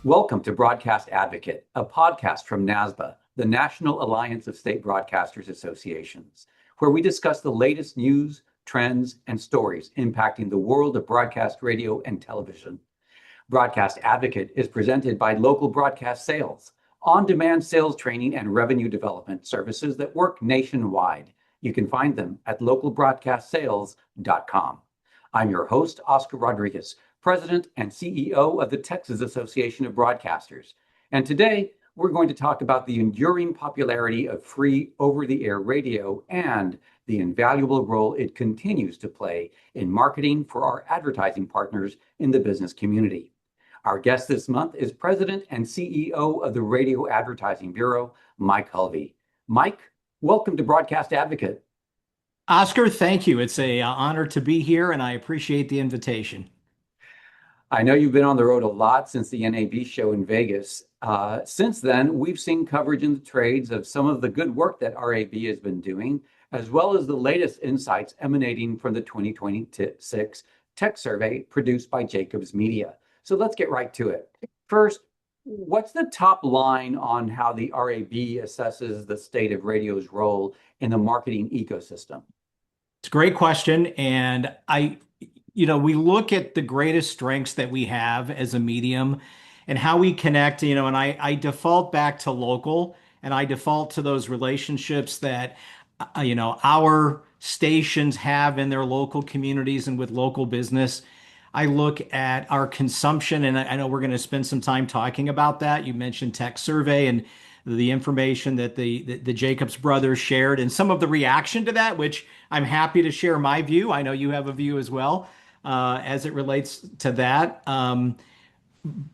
Welcome to Broadcast Advocate, a podcast from NASBA, the National Alliance of State Broadcasters Associations, where we discuss the latest news, trends, and stories impacting the world of broadcast radio and television. Broadcast Advocate is presented by Local Broadcast Sales, on-demand sales training and revenue development services that work nationwide. You can find them at localbroadcastsales.com. I'm your host, Oscar Rodriguez, President and CEO of the Texas Association of Broadcasters. And today, we're going to talk about the enduring popularity of free over-the-air radio and the invaluable role it continues to play in marketing for our advertising partners in the business community. Our guest this month is President and CEO of the Radio Advertising Bureau, Mike Hulvey. Mike, welcome to Broadcast Advocate. Oscar, thank you. It's an honor to be here, and I appreciate the invitation. I know you've been on the road a lot since the NAB show in Vegas. Since then, we've seen coverage in the trades of some of the good work that RAB has been doing, as well as the latest insights emanating from the 2026 tech survey produced by Jacobs Media. So let's get right to it. First, what's the top line on how the RAB assesses the state of radio's role in the marketing ecosystem? It's a great question. And we look at the greatest strengths that we have as a medium and how we connect, and I default back to local, and I default to those relationships that, our stations have in their local communities and with local business. I look at our consumption, and I know we're going to spend some time talking about that. You mentioned tech survey and the information that the Jacobs brothers shared and some of the reaction to that, which I'm happy to share my view. I know you have a view as well as it relates to that.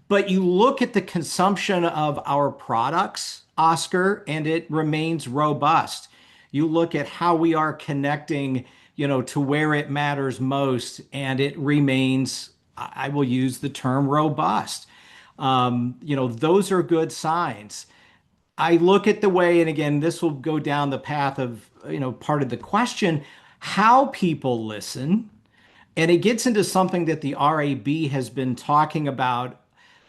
But you look at the consumption of our products, Oscar, and it remains robust. You look at how we are connecting, to where it matters most, and it remains, I will use the term robust. Those are good signs. I look at the way, and again, this will go down the path of, part of the question, how people listen. And it gets into something that the RAB has been talking about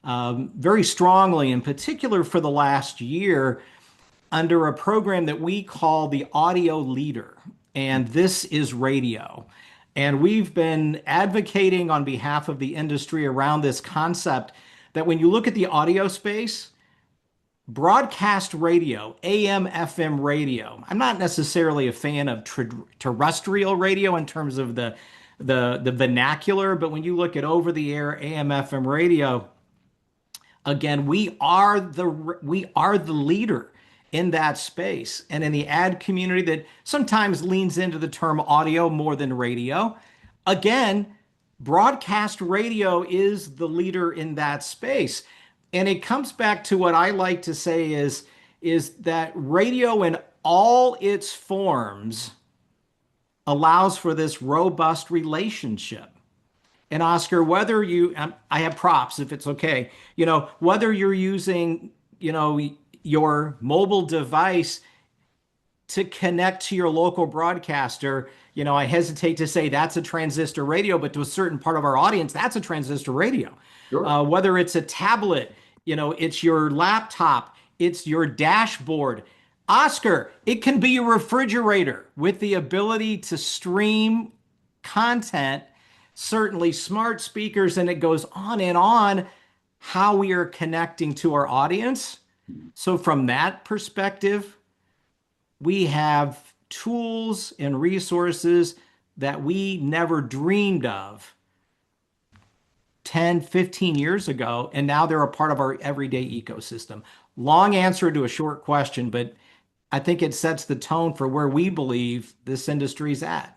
very strongly, in particular for the last year, under a program that we call the Audio Leader. And this is radio. And we've been advocating on behalf of the industry around this concept that when you look at the audio space, broadcast radio, AM, FM radio, I'm not necessarily a fan of terrestrial radio in terms of the vernacular, but when you look at over-the-air AM, FM radio, again, we are the leader in that space, and in the ad community that sometimes leans into the term audio more than radio. Again, broadcast radio is the leader in that space. And it comes back to what I like to say is that radio in all its forms allows for this robust relationship. And Oscar, whether I have props if it's okay, whether you're using, your mobile device to connect to your local broadcaster, I hesitate to say that's a transistor radio, but to a certain part of our audience, that's a transistor radio. Sure. Whether it's a tablet, it's your laptop, it's your dashboard. Oscar, it can be a refrigerator with the ability to stream content, certainly smart speakers, and it goes on how we are connecting to our audience. So from that perspective, we have tools and resources that we never dreamed of 10, 15 years ago, and now they're a part of our everyday ecosystem. Long answer to a short question, but I think it sets the tone for where we believe this industry's at.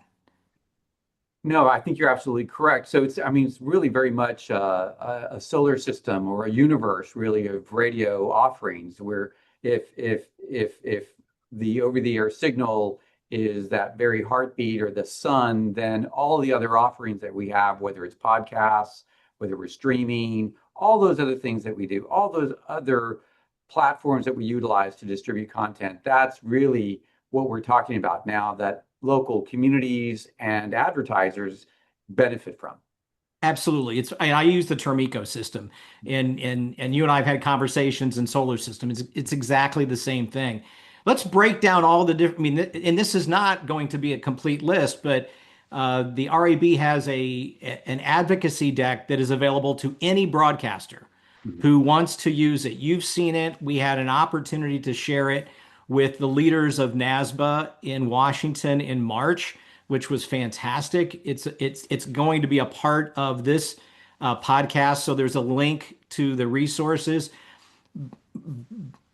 No, I think you're absolutely correct. So it's really very much a solar system or a universe really of radio offerings where if the over-the-air signal is that very heartbeat or the sun, then all the other offerings that we have, whether it's podcasts, whether we're streaming, all those other things that we do, all those other platforms that we utilize to distribute content, that's really what we're talking about now that local communities and advertisers benefit from. Absolutely. I use the term ecosystem, and you and I have had conversations in solar system. It's exactly the same thing. Let's break down all the different. I mean, and this is not going to be a complete list, but the RAB has an advocacy deck that is available to any broadcaster Mhm. who wants to use it. You've seen it. We had an opportunity to share it with the leaders of NASBA in Washington in March, which was fantastic. It's going to be a part of this podcast. So there's a link to the resources.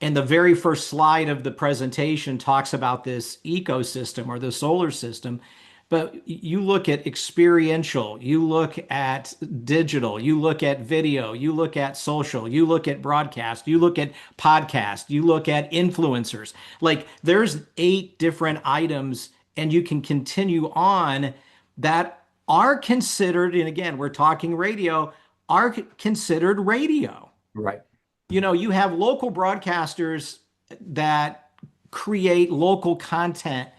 And the very first slide of the presentation talks about this ecosystem or the solar system. But you look at experiential, you look at digital, you look at video, you look at social, you look at broadcast, you look at podcast, you look at influencers. Like there's 8 different items, and you can continue on that are considered, and again, we're talking radio, are considered radio. Right. You have local broadcasters that create local content,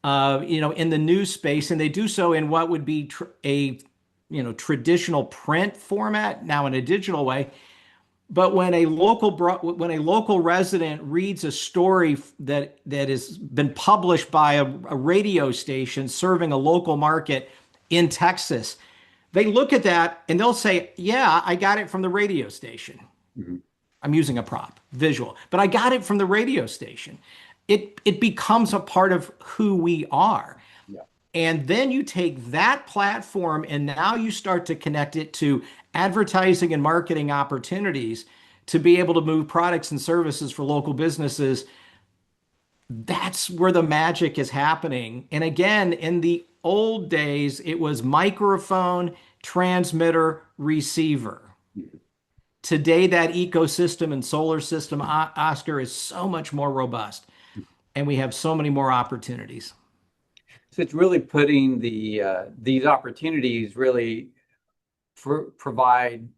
in the news space, and they do so in what would be traditional print format, now in a digital way. But when a local resident reads a story that has been published by a radio station serving a local market in Texas, they look at that and they'll say, "Yeah, I got it from the radio station." Mhm. I'm using a prop, visual, but I got it from the radio station. It becomes a part of who we are. Yeah. And then you take that platform and now you start to connect it to advertising and marketing opportunities to be able to move products and services for local businesses. That's where the magic is happening. And again, in the old days, it was microphone, transmitter, receiver. Mhm. Today, that ecosystem and solar system, Oscar, is so much more robust, and we have so many more opportunities. So it's really putting these opportunities really provide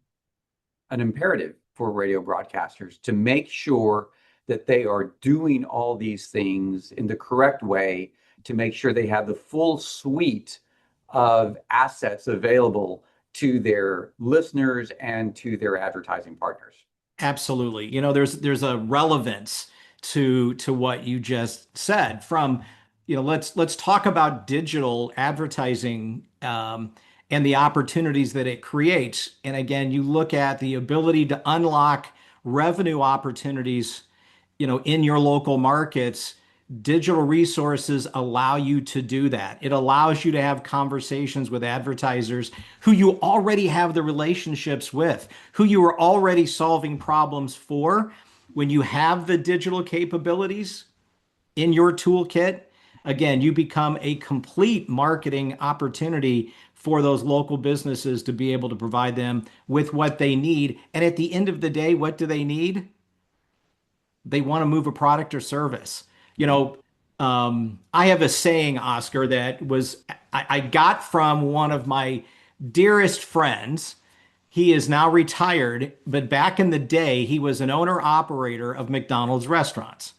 an imperative for radio broadcasters to make sure that they are doing all these things in the correct way to make sure they have the full suite of assets available to their listeners and to their advertising partners. Absolutely. There's a relevance to what you just said. From, let's talk about digital advertising, and the opportunities that it creates. And again, you look at the ability to unlock revenue opportunities, in your local markets. Digital resources allow you to do that. It allows you to have conversations with advertisers who you already have the relationships with, who you are already solving problems for. When you have the digital capabilities in your toolkit, again, you become a complete marketing opportunity for those local businesses to be able to provide them with what they need. And at the end of the day, what do they need? They want to move a product or service. You know, I have a saying, Oscar, that I got from one of my dearest friends. He is now retired, but back in the day, he was an owner operator of McDonald's restaurants.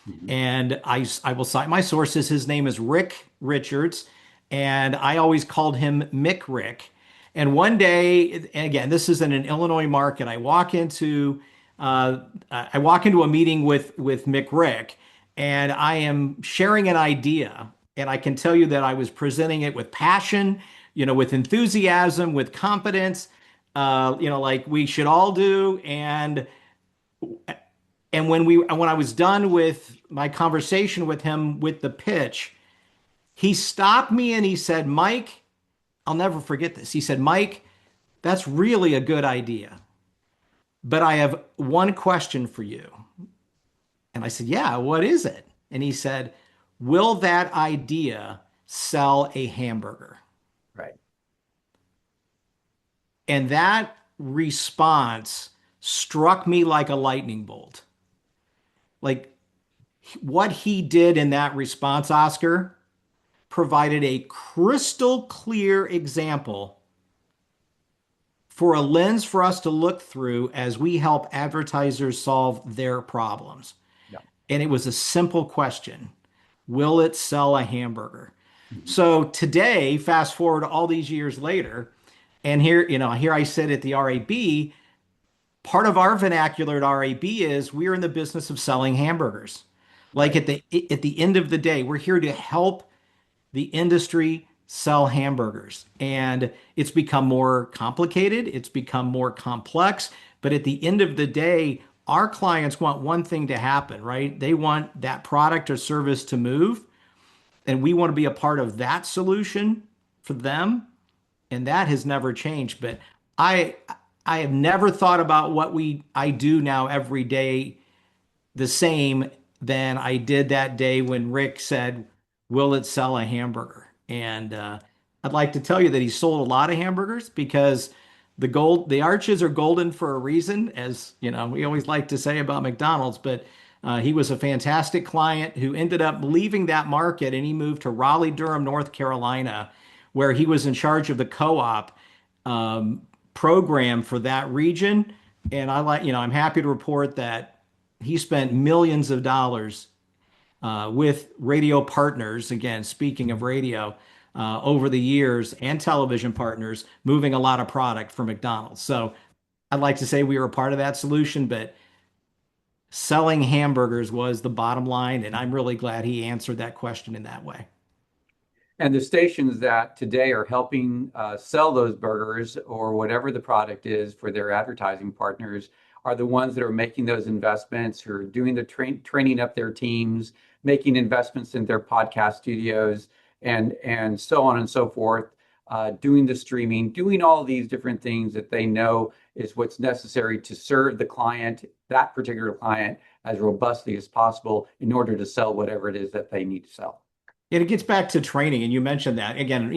Mhm. And I will cite my sources. His name is Rick Richards, and I always called him Mick Rick. And one day, and again, this is in an Illinois market. I walk into a meeting with Mick Rick, and I am sharing an idea. And I can tell you that I was presenting it with passion, with enthusiasm, with confidence, like we should all do. And when I was done with my conversation with him with the pitch, he stopped me and he said, "Mike, I'll never forget this." He said, "Mike, that's really a good idea, but I have one question for you." And I said, "Yeah, what is it?" And he said, "Will that idea sell a hamburger?" Right. And that response struck me like a lightning bolt. Like what he did in that response, Oscar, provided a crystal clear example for a lens for us to look through as we help advertisers solve their problems. Yeah. And it was a simple question: will it sell a hamburger? Mhm. So today, fast forward all these years later, And here I sit at the RAB. Part of our vernacular at RAB is we're in the business of selling hamburgers. Like Right. at the end of the day, we're here to help the industry sell hamburgers. And it's become more complicated, it's become more complex. But at the end of the day, our clients want one thing to happen, right? They want that product or service to move, and we want to be a part of that solution for them. And that has never changed. But I I have never thought about what we I do now every day the same than I did that day when Rick said, "Will it sell a hamburger?" And I'd like to tell you that he sold a lot of hamburgers because the arches are golden for a reason, as you know, we always like to say about McDonald's. But he was a fantastic client who ended up leaving that market and he moved to Raleigh, Durham, North Carolina, where he was in charge of the co-op um, program for that region. And I'm happy to report that he spent millions of dollars with radio partners, again, speaking of radio, over the years and television partners, moving a lot of product for McDonald's. So I'd like to say we were a part of that solution, but selling hamburgers was the bottom line. And I'm really glad he answered that question in that way. And the stations that today are helping sell those burgers or whatever the product is for their advertising partners are the ones that are making those investments, who are doing the training up their teams, making investments in their podcast studios, and so on and so forth, doing the streaming, doing all these different things that they know is what's necessary to serve the client, that particular client, as robustly as possible in order to sell whatever it is that they need to sell. And it gets back to training, and you mentioned that again.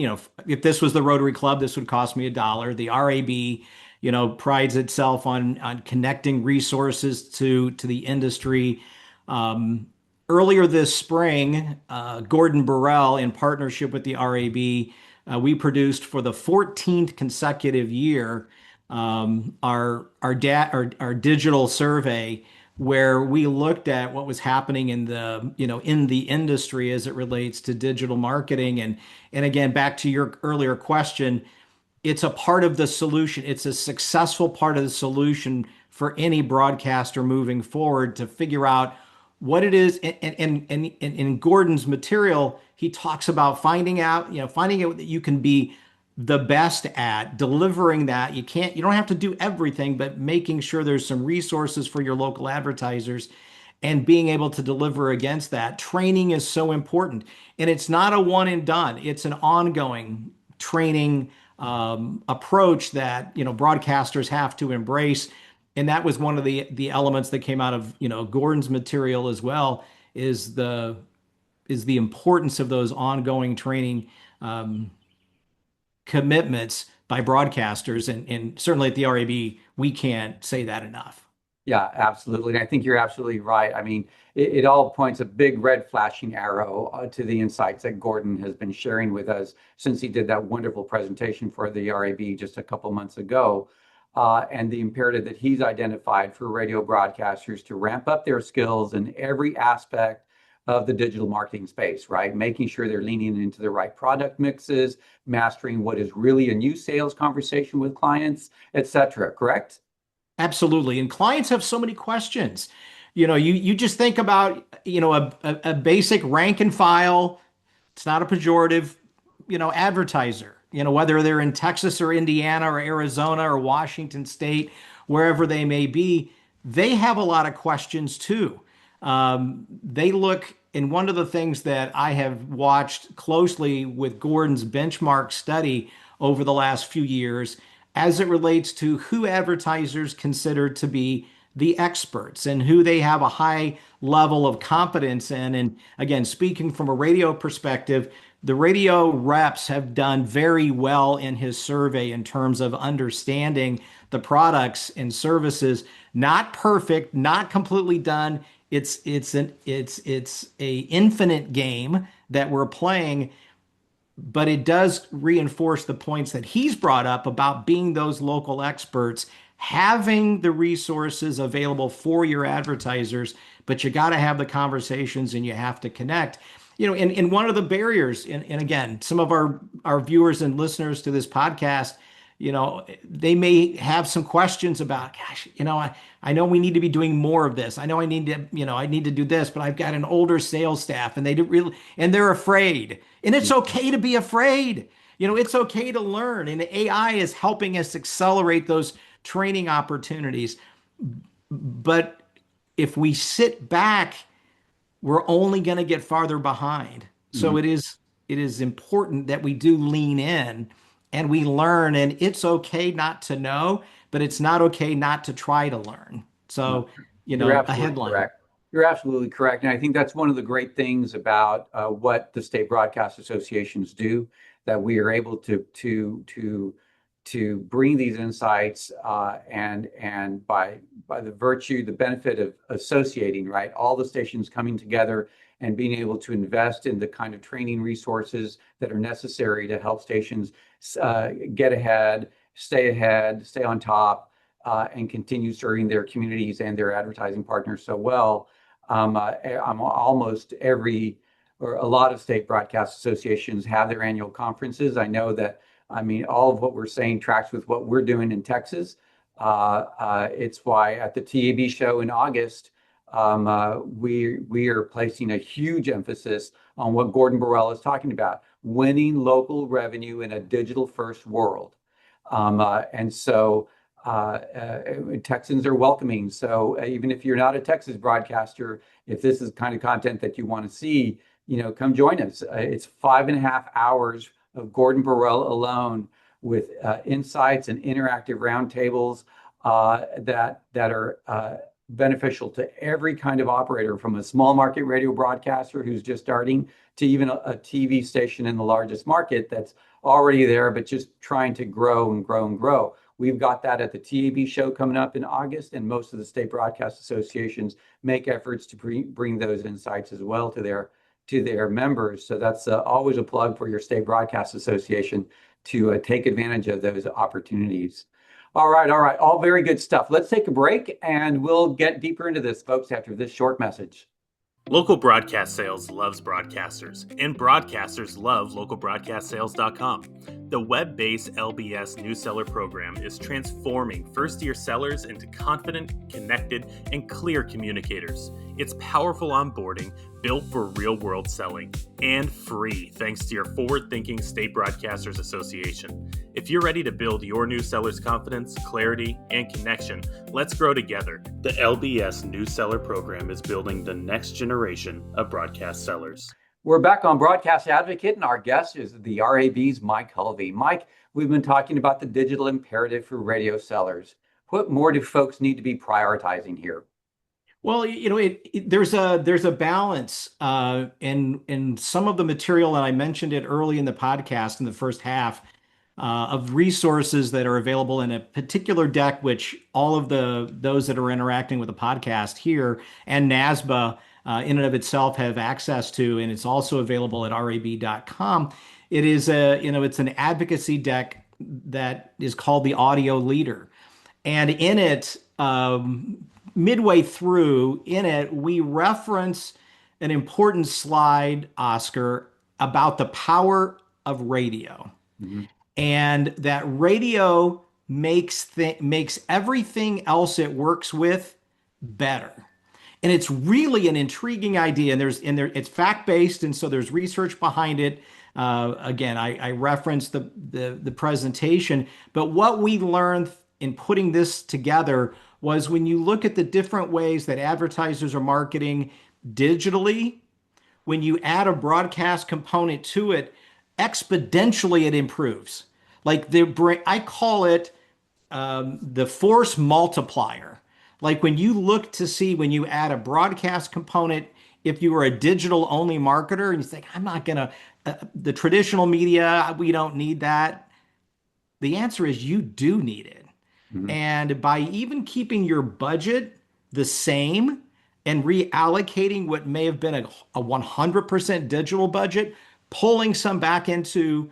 If this was the Rotary Club, this would cost me $1. The RAB, prides itself on connecting resources to the industry. Um, Earlier this spring, Gordon Borrell, in partnership with the RAB, we produced for the 14th consecutive year our digital survey where we looked at what was happening in the industry as it relates to digital marketing. And again, back to your earlier question, it's a part of the solution. It's a successful part of the solution for any broadcaster moving forward to figure out what it is. And in Gordon's material, he talks about finding out that you can be the best at delivering that. You don't have to do everything, but making sure there's some resources for your local advertisers and being able to deliver against that. Training is so important. And it's not a one and done. It's an ongoing training approach that, broadcasters have to embrace. And that was one of the elements that came out of, Gordon's material as well, is the importance of those ongoing training commitments by broadcasters. And certainly at the RAB, we can't say that enough. Yeah, absolutely. And I think you're absolutely right. I mean, it all points a big red flashing arrow to the insights that Gordon has been sharing with us since he did that wonderful presentation for the RAB just a couple months ago. And the imperative that he's identified for radio broadcasters to ramp up their skills in every aspect of the digital marketing space, right? Making sure they're leaning into the right product mixes, mastering what is really a new sales conversation with clients, et cetera, correct? Absolutely. And clients have so many questions. You just think about, a basic rank and file. It's not a pejorative, advertiser, whether they're in Texas or Indiana or Arizona or Washington State, wherever they may be, they have a lot of questions too. They look, and one of the things that I have watched closely with Gordon's benchmark study over the last few years as it relates to who advertisers consider to be the experts and who they have a high level of competence in. And again, speaking from a radio perspective, the radio reps have done very well in his survey in terms of understanding the products and services. Not perfect, not completely done. It's a infinite game that we're playing, but it does reinforce the points that he's brought up about being those local experts, having the resources available for your advertisers, but you got to have the conversations and you have to connect. And one of the barriers, and again, some of our viewers and listeners to this podcast, they may have some questions about, gosh, I know we need to be doing more of this. I know I need to do this, but I've got an older sales staff and and they're afraid. And it's okay to be afraid. It's okay to learn. And AI is helping us accelerate those training opportunities. But if we sit back, we're only going to get farther behind. So Mhm. it is important that we do lean in and we learn. And it's okay not to know, but it's not okay not to try to learn. No, So, you're a absolutely headline. correct. You're absolutely correct. And I think that's one of the great things about what the state broadcast associations do, that we are able to bring these insights and by the virtue, the benefit of associating, right? All the stations coming together and being able to invest in the kind of training resources that are necessary to help stations get ahead, stay on top, and continue serving their communities and their advertising partners so well. I'm almost every or a lot of state broadcast associations have their annual conferences. I know that, I mean, all of what we're saying tracks with what we're doing in Texas. It's why at the TAB show in August, we are placing a huge emphasis on what Gordon Borrell is talking about, winning local revenue in a digital first world. And so Texans are welcoming. So even if you're not a Texas broadcaster, if this is the kind of content that you want to see, come join us. It's 5.5 hours of Gordon Borrell alone with insights and interactive roundtables that are beneficial to every kind of operator, from a small market radio broadcaster who's just starting to even a TV station in the largest market that's already there, but just trying to grow and grow and grow. We've got that at the TAB show coming up in August, and most of the state broadcast associations make efforts to bring those insights as well to their members. So that's always a plug for your state broadcast association to take advantage of those opportunities. All right, all very good stuff. Let's take a break, and we'll get deeper into this, folks, after this short message. Local broadcast sales loves broadcasters, and broadcasters love localbroadcastsales.com. The web-based LBS new seller program is transforming first-year sellers into confident, connected, and clear communicators. It's powerful onboarding, built for real-world selling, and free thanks to your forward-thinking State Broadcasters Association. If you're ready to build your new seller's confidence, clarity, and connection, let's grow together. The LBS New Seller Program is building the next generation of broadcast sellers. We're back on Broadcast Advocate, and our guest is the RAB's Mike Hulvey. Mike, we've been talking about the digital imperative for radio sellers. What more do folks need to be prioritizing here? Well, there's a balance in some of the material, and I mentioned it early in the podcast in the first half, of resources that are available in a particular deck, which all of those that are interacting with the podcast here and NASBA in and of itself have access to, and it's also available at rab.com. It's an advocacy deck that is called the Audio Leader, and in it, midway through in it, we reference an important slide, Oscar, about the power of radio. Mm-hmm. And that radio makes everything else it works with better. And it's really an intriguing idea. And it's fact-based, and so there's research behind it. Again, I referenced the presentation, but what we learned in putting this together was, when you look at the different ways that advertisers are marketing digitally, when you add a broadcast component to it, exponentially it improves. I call it the force multiplier. Like when you look to see, when you add a broadcast component, if you are a digital only marketer and you think, I'm not gonna, the traditional media, we don't need that. The answer is you do need it. Mm-hmm. And by even keeping your budget the same and reallocating what may have been a 100% digital budget, pulling some back into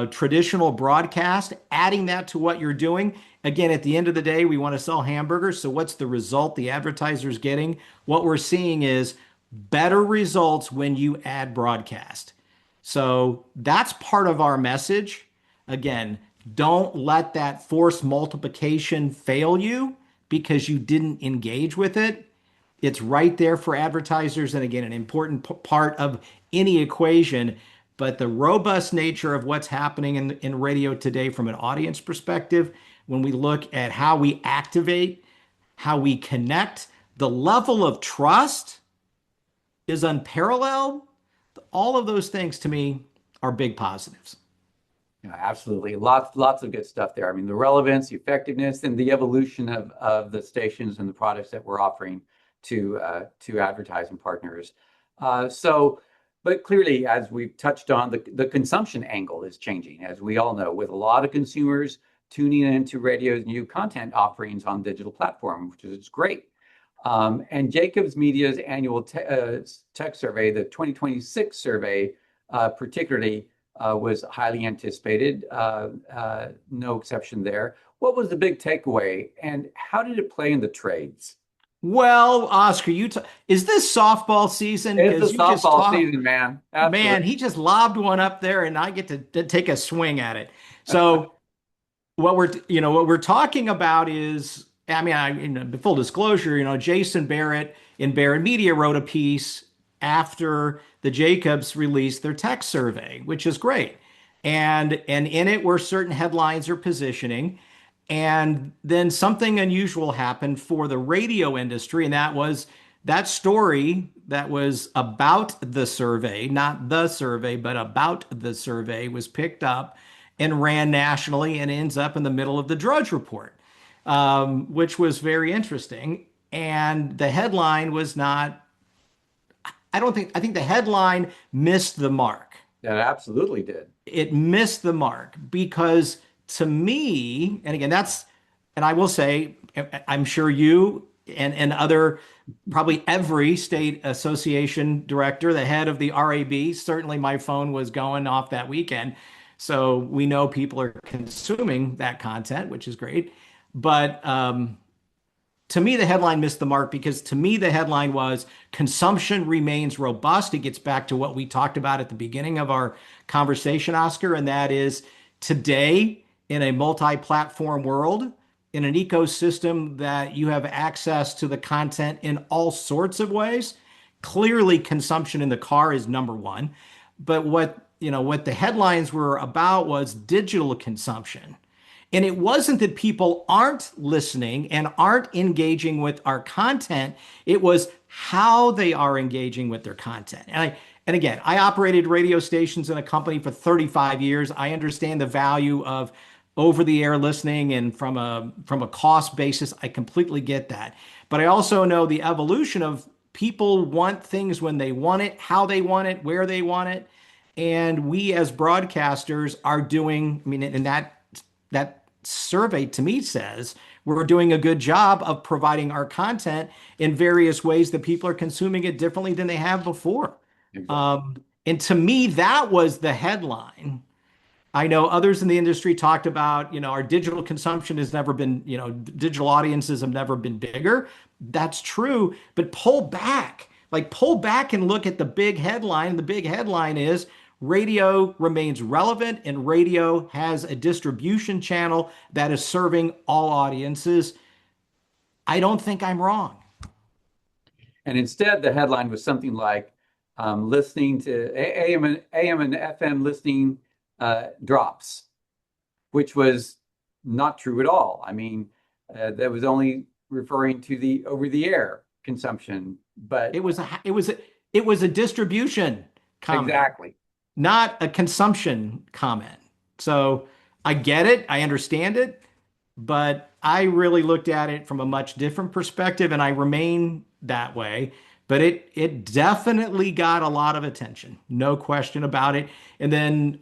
traditional broadcast, adding that to what you're doing. Again, at the end of the day, we want to sell hamburgers. So what's the result the advertiser's getting? What we're seeing is better results when you add broadcast. So that's part of our message. Again, Don't let that force multiplication fail you because you didn't engage with it. It's right there for advertisers. And again, an important part of any equation. But the robust nature of what's happening in radio today from an audience perspective, when we look at how we activate, how we connect, the level of trust is unparalleled. All of those things to me are big positives. Yeah, absolutely. Lots of good stuff there. I mean, the relevance, the effectiveness, and the evolution of the stations and the products that we're offering to advertising partners. So, but clearly, as we've touched on, the consumption angle is changing, as we all know, with a lot of consumers tuning into radio's new content offerings on digital platform, which is great. And Jacobs Media's annual tech survey, the 2026 survey, particularly was highly anticipated. No exception there. What was the big takeaway, and how did it play in the trades? Well, Oscar, is this softball season? It's Because the you just softball talk, season, man. man, Absolutely. he just lobbed one up there, and I get to take a swing at it. So what we're talking about is, I mean, full disclosure, Jason Barrett in Barrett Media wrote a piece after the Jacobs released their tech survey, which is great. And in it were certain headlines or positioning. And then something unusual happened for the radio industry, and that was that story that was about the survey, not the survey, but about the survey, was picked up and ran nationally and ends up in the middle of the Drudge Report, which was very interesting. And the headline was not, I think the headline missed the mark. That absolutely did. It missed the mark because to me, and again, and I will say, I'm sure you and other, probably every state association director, the head of the RAB, certainly my phone was going off that weekend. So we know people are consuming that content, which is great. But to me, the headline missed the mark because to me, the headline was consumption remains robust. It gets back to what we talked about at the beginning of our conversation, Oscar, and that is today in a multi-platform world, in an ecosystem that you have access to the content in all sorts of ways. Clearly, consumption in the car is number one. But what the headlines were about was digital consumption. And it wasn't that people aren't listening and aren't engaging with our content. It was how they are engaging with their content. And again, I operated radio stations in a company for 35 years. I understand the value of over-the-air listening, and from a cost basis, I completely get that. But I also know the evolution of people want things when they want it, how they want it, where they want it. And we as broadcasters are doing, I mean, and that survey to me says we're doing a good job of providing our content in various ways that people are consuming it differently than they have before. Exactly. And to me, that was the headline. I know others in the industry talked about, our digital consumption has never been, digital audiences have never been bigger. That's true, but pull back and look at the big headline. The big headline is radio remains relevant and radio has a distribution channel that is serving all audiences. I don't think I'm wrong. And instead, the headline was something like listening to AM and FM listening drops, which was not true at all. I mean, that was only referring to the over-the-air consumption, but It was a distribution comment, exactly. not a consumption comment. So I get it, I understand it, but I really looked at it from a much different perspective, and I remain that way. But it definitely got a lot of attention, no question about it. And then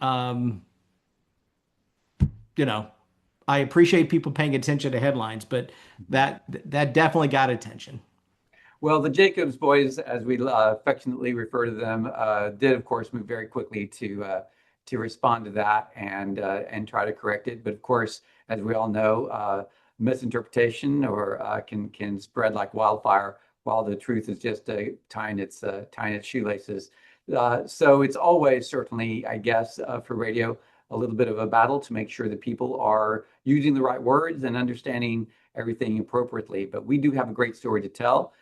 I appreciate people paying attention to headlines, but that definitely got attention. Well, the Jacobs boys, as we affectionately refer to them, did of course move very quickly to respond to that and try to correct it. But of course, as we all know, misinterpretation or can spread like wildfire, while the truth is just tying its shoelaces. So it's always certainly, I guess, for radio, a little bit of a battle to make sure that people are using the right words and understanding everything appropriately. But we do have a great story to tell.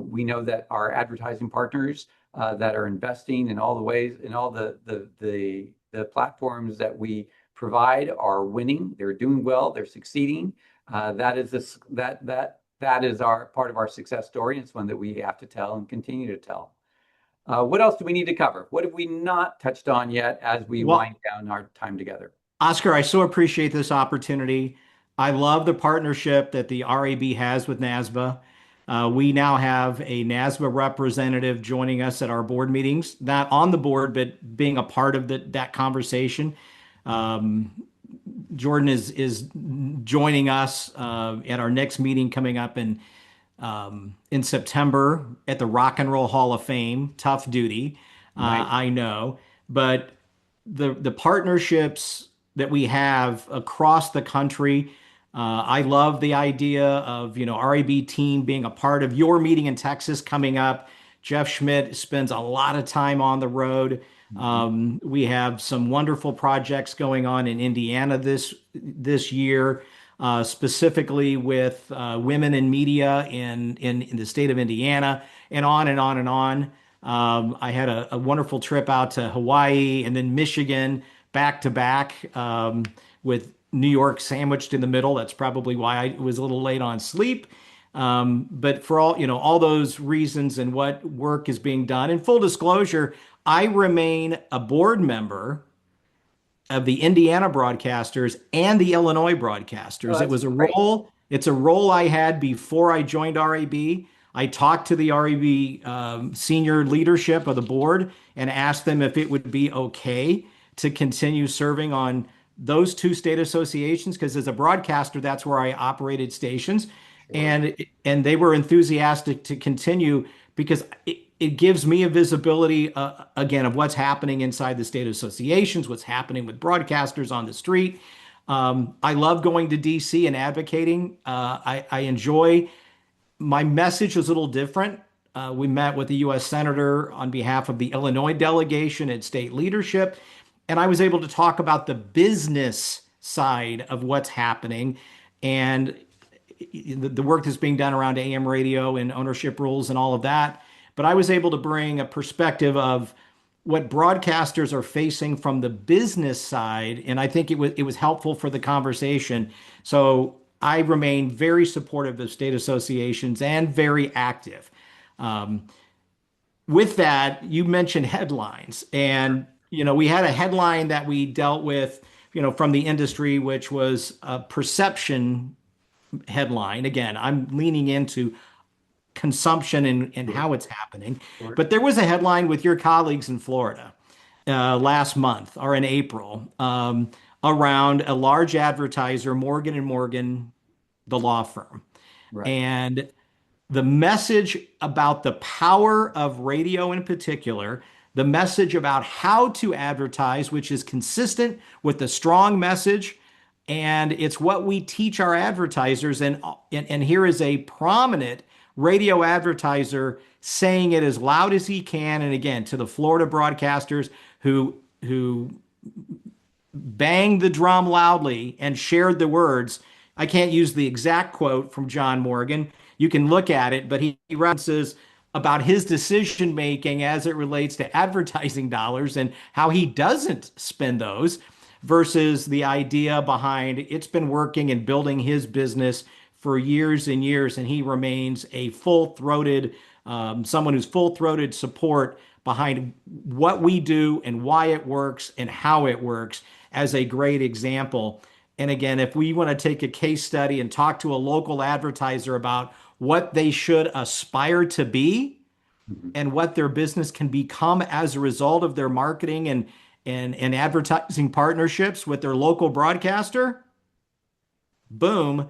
We know that our advertising partners that are investing in all the ways, in all the platforms that we provide are winning. They're doing well. They're succeeding. That is our part of our success story. It's one that we have to tell and continue to tell. What else do we need to cover? What have we not touched on yet as we Well, wind down our time together? Oscar, I so appreciate this opportunity. I love the partnership that the RAB has with NASBA. We now have a NASBA representative joining us at our board meetings, not on the board, but being a part of that conversation. Um, Jordan is joining us at our next meeting coming up in September at the Rock and Roll Hall of Fame. Tough duty, Nice. I know, but the partnerships that we have across the country. I love the idea of RAB team being a part of your meeting in Texas coming up. Jeff Schmidt spends a lot of time on the road. Mhm. We have some wonderful projects going on in Indiana this year, specifically with women in media in the state of Indiana, and on and on and on. I had a wonderful trip out to Hawaii and then Michigan back to back with New York sandwiched in the middle. That's probably why I was a little late on sleep. But for all those reasons and what work is being done, in full disclosure, I remain a board member of the Indiana broadcasters and the Illinois Oh, broadcasters. that's great. It's a role I had before I joined RAB. I talked to the RAB senior leadership of the board and asked them if it would be okay to continue serving on those two state associations, because as a broadcaster, that's where I operated stations. Sure. And they were enthusiastic to continue because it gives me a visibility again of what's happening inside the state associations, what's happening with broadcasters on the street. I love going to DC and advocating. I enjoy. My message was a little different. We met with the U.S. Senator on behalf of the Illinois delegation and state leadership, and I was able to talk about the business side of what's happening and the work that's being done around AM radio and ownership rules and all of that. But I was able to bring a perspective of what broadcasters are facing from the business side, and I think it was helpful for the conversation. So I remain very supportive of state associations and very active. Um, with that, you mentioned headlines, and we had a headline that we dealt with, from the industry, which was a perception headline. Again, I'm leaning into consumption and Sure. how it's happening. Sure. But there was a headline with your colleagues in Florida last month or in April around a large advertiser, Morgan and Morgan, the law firm. Right. And the message about the power of radio in particular, the message about how to advertise, which is consistent with the strong message. And it's what we teach our advertisers. And here is a prominent radio advertiser saying it as loud as he can. And again, to the Florida broadcasters who banged the drum loudly and shared the words. I can't use the exact quote from John Morgan. You can look at it, but he references about his decision making as it relates to advertising dollars and how he doesn't spend those versus the idea behind it's been working and building his business for years and years, and he remains a full-throated someone who's full-throated support behind what we do and why it works and how it works as a great example. And again, if we want to take a case study and talk to a local advertiser about what they should aspire to be Mhm. and what their business can become as a result of their marketing and advertising partnerships with their local broadcaster, boom,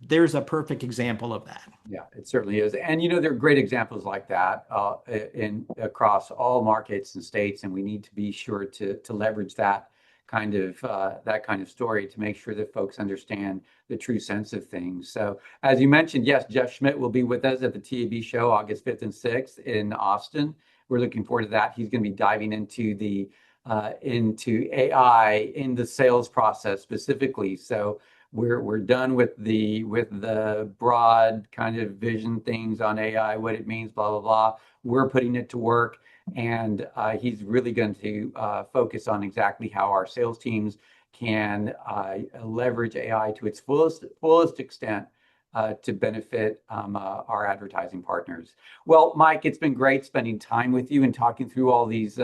there's a perfect example of that. Yeah, it certainly is. And there are great examples like that in across all markets and states, and we need to be sure to leverage that kind of story to make sure that folks understand the true sense of things. So, as you mentioned, yes, Jeff Schmidt will be with us at the TAB show August 5th and 6th in Austin. We're looking forward to that. He's going to be diving into the into AI in the sales process specifically. So we're done with the broad kind of vision things on AI, what it means, blah blah blah. We're putting it to work, and he's really going to focus on exactly how our sales teams can leverage AI to its fullest extent to benefit our advertising partners. Well, Mike, it's been great spending time with you and talking through all these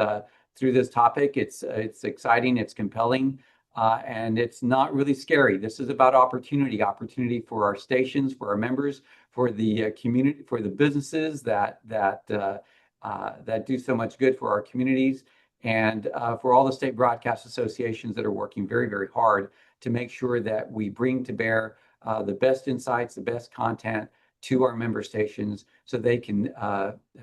through this topic. It's exciting, it's compelling, and it's not really scary. This is about opportunity for our stations, for our members, for the community, for the businesses that do so much good for our communities, and for all the state broadcast associations that are working very, very hard to make sure that we bring to bear the best insights, the best content to our member stations so they can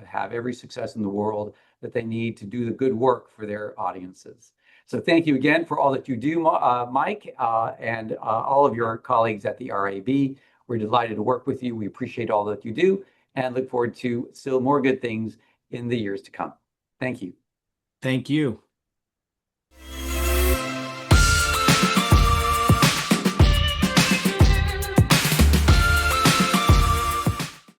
have every success in the world that they need to do the good work for their audiences. So thank you again for all that you do, Mike, and all of your colleagues at the RAB. We're delighted to work with you. We appreciate all that you do and look forward to still more good things in the years to come. Thank you. Thank you.